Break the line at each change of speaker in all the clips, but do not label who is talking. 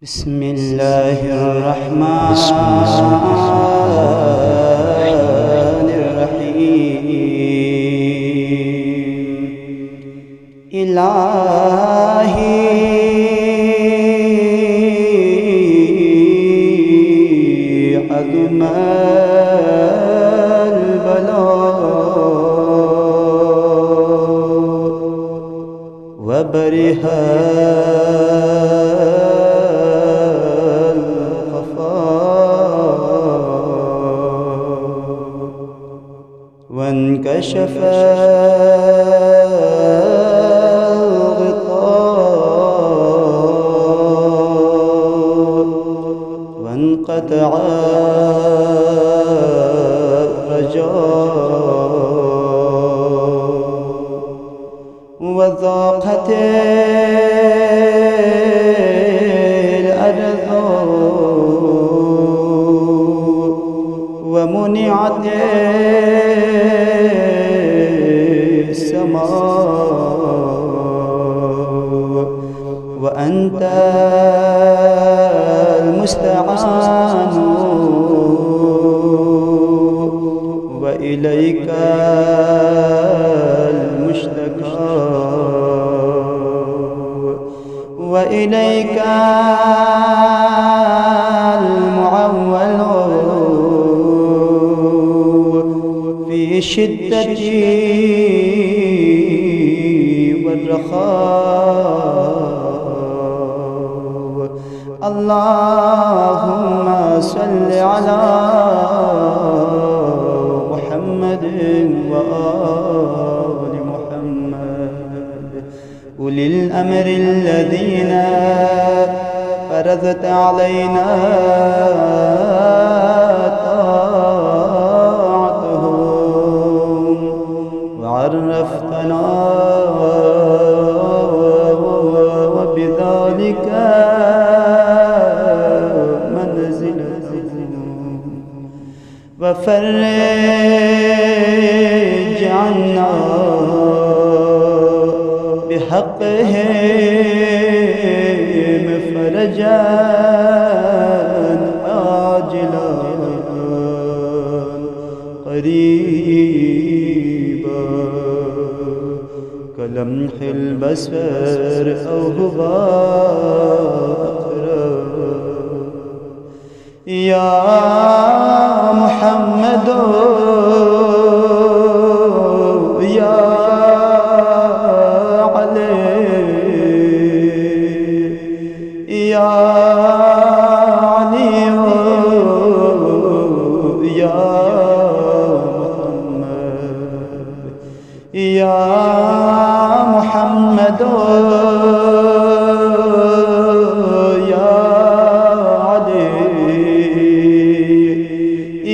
بسم الله الرحمن الرحيم. إلهي عظم البلاء وبرها وانكشف الغطاء وانقطع الرجاء وضاقت الأرض ومنعت السماء وأنت المستعان وإليك المشتكى وإليك المعول في الشدة والرخاء. اللهم صل على محمد وآل محمد أولي الأمر الذين فرضت علينا طاعتهم وعرفتنا وبذلك منزلتهم وفرج عنا بحقهم فرجا عاجلا قريبا كلمح البصر أو غبار يا محمد يا علي يا علي يا محمد يا محمد يا علي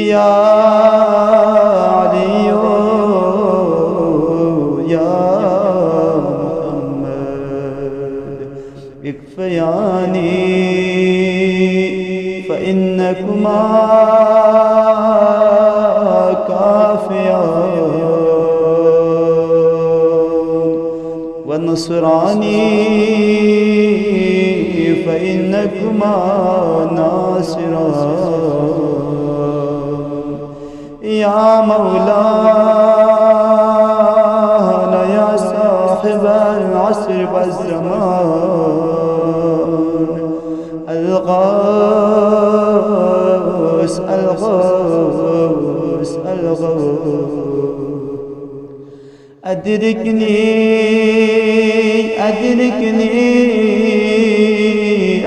يا علي يا محمد اكفياني فإنكما كافيان ونصراني فإنكما ناصران يا مولانا يا صاحب العصر والزمان الغوث الغوث الغوث أدركني أدركني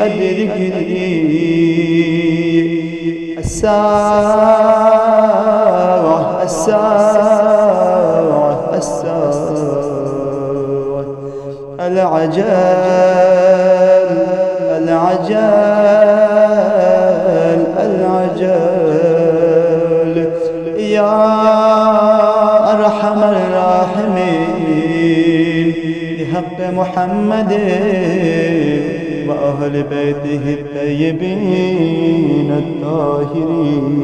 أدركني الساعة الساعة الساعة العجل العجل العجل يا أرحم الراحمين بحق محمد وأهل بيته الطيبين الطاهرين.